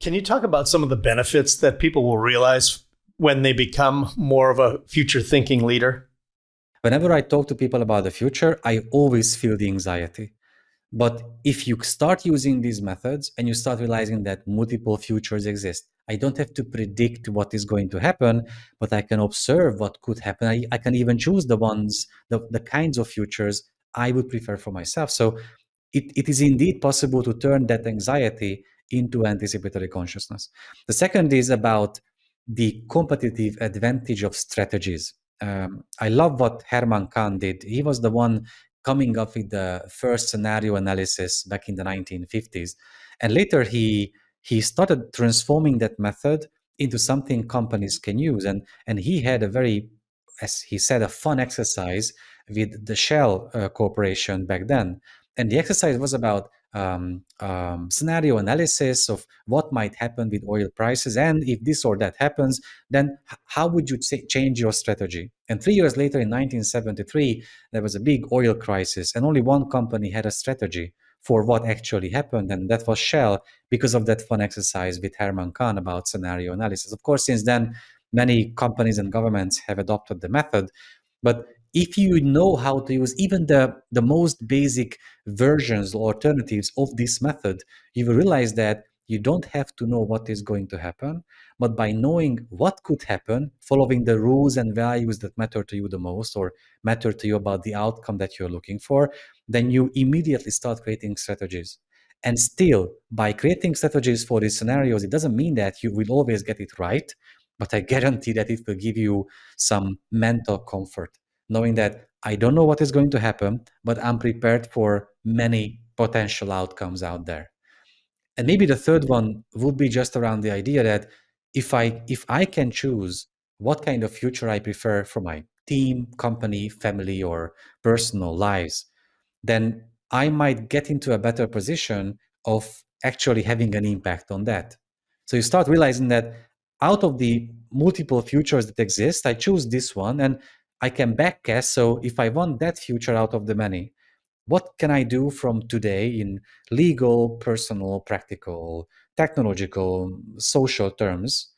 Can you talk about some of the benefits that people will realize when they become more of a future thinking leader? Whenever I talk to people about the future, I always feel the anxiety. But if you start using these methods and you start realizing that multiple futures exist, I don't have to predict what is going to happen, but I can observe what could happen. I can even choose the kinds of futures I would prefer for myself. So it is indeed possible to turn that anxiety into anticipatory consciousness. The second is about the competitive advantage of strategies. I love what Herman Kahn did. He was the one coming up with the first scenario analysis back in the 1950s. And later he started transforming that method into something companies can use. And he had a very, as he said, a fun exercise with the Shell Corporation back then. And the exercise was about scenario analysis of what might happen with oil prices. And if this or that happens, then how would you change your strategy? And 3 years later, in 1973, there was a big oil crisis, and only one company had a strategy for what actually happened, and that was Shell, because of that fun exercise with Herman Kahn about scenario analysis. Of course, since then, many companies and governments have adopted the method, but if you know how to use even the most basic versions or alternatives of this method, you will realize that you don't have to know what is going to happen, but by knowing what could happen, following the rules and values that matter to you the most or matter to you about the outcome that you're looking for, then you immediately start creating strategies. And still, by creating strategies for these scenarios, it doesn't mean that you will always get it right, but I guarantee that it will give you some mental comfort, knowing that I don't know what is going to happen, but I'm prepared for many potential outcomes out there. And maybe the third one would be just around the idea that if I can choose what kind of future I prefer for my team, company, family, or personal lives, then I might get into a better position of actually having an impact on that. So you start realizing that out of the multiple futures that exist, I choose this one and I can backcast. So if I want that future out of the many, what can I do from today in legal, personal, practical, technological, social terms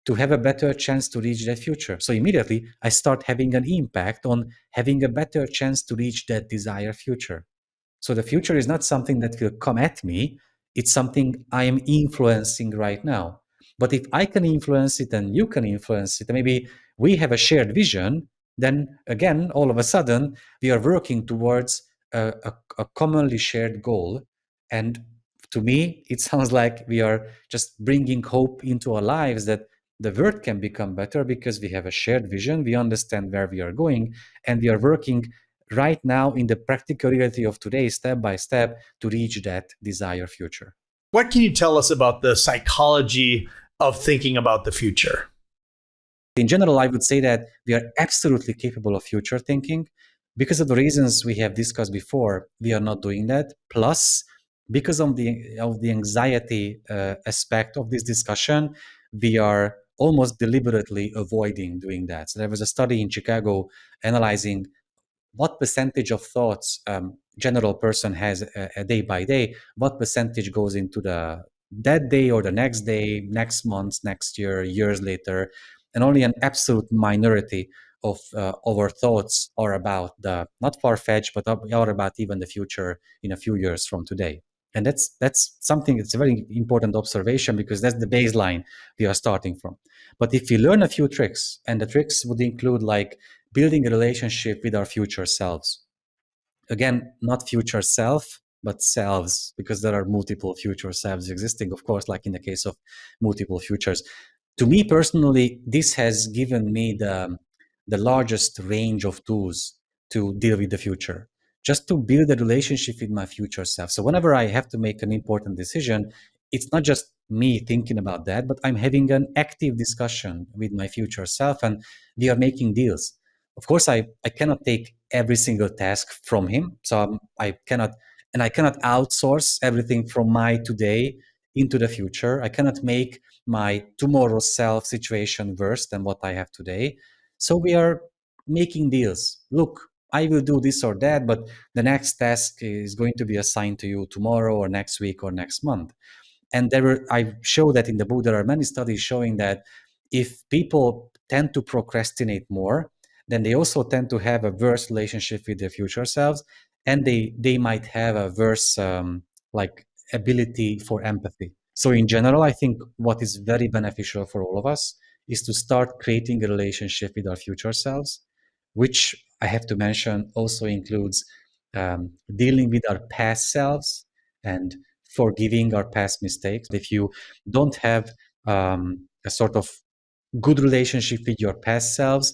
to have a better chance to reach that future? So immediately I start having an impact on having a better chance to reach that desired future. So the future is not something that will come at me, it's something I am influencing right now. But if I can influence it and you can influence it, and maybe we have a shared vision, then again, all of a sudden, we are working towards a commonly shared goal. And to me, it sounds like we are just bringing hope into our lives that the world can become better because we have a shared vision, we understand where we are going, and we are working right now in the practical reality of today, step by step, to reach that desired future. What can you tell us about the psychology of thinking about the future? In general, I would say that we are absolutely capable of future thinking. Because of the reasons we have discussed before, we are not doing that. Plus, because of the anxiety aspect of this discussion, we are almost deliberately avoiding doing that. So there was a study in Chicago analyzing what percentage of thoughts general person has a day by day, what percentage goes into the that day or the next day, next month, next year, years later, and only an absolute minority of our thoughts are about the not far-fetched, but are about even the future in a few years from today. And that's something that's a very important observation because that's the baseline we are starting from. But if we learn a few tricks, and the tricks would include like building a relationship with our future selves. Again, not future self, but selves, because there are multiple future selves existing, of course, like in the case of multiple futures. To me personally, this has given me the largest range of tools to deal with the future, just to build a relationship with my future self. So whenever I have to make an important decision, it's not just me thinking about that, but I'm having an active discussion with my future self and we are making deals. Of course, I cannot take every single task from him. So I cannot outsource everything from my today into the future. I cannot make my tomorrow self situation worse than what I have today. So we are making deals. Look, I will do this or that, but the next task is going to be assigned to you tomorrow or next week or next month. And I show that in the book, there are many studies showing that if people tend to procrastinate more, then they also tend to have a worse relationship with their future selves, and they might have a worse like ability for empathy. So in general, I think what is very beneficial for all of us is to start creating a relationship with our future selves, which I have to mention also includes dealing with our past selves and forgiving our past mistakes. If you don't have a sort of good relationship with your past selves,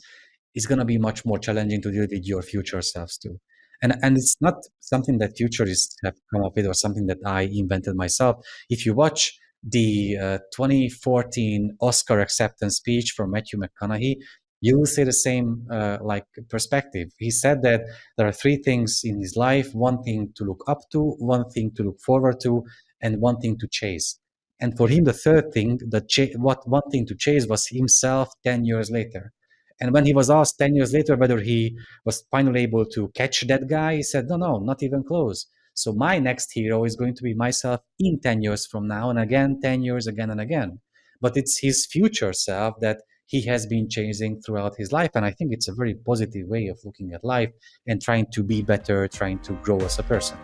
it's going to be much more challenging to deal with your future selves too. And it's not something that futurists have come up with or something that I invented myself. If you watch the 2014 Oscar acceptance speech from Matthew McConaughey, you will see the same like perspective. He said that there are three things in his life: one thing to look up to, one thing to look forward to, and one thing to chase. And for him, the third thing, what one thing to chase was himself 10 years later. And when he was asked 10 years later whether he was finally able to catch that guy, he said, no, no, not even close. So my next hero is going to be myself in 10 years from now, and again, 10 years again and again. But it's his future self that he has been chasing throughout his life. And I think it's a very positive way of looking at life and trying to be better, trying to grow as a person.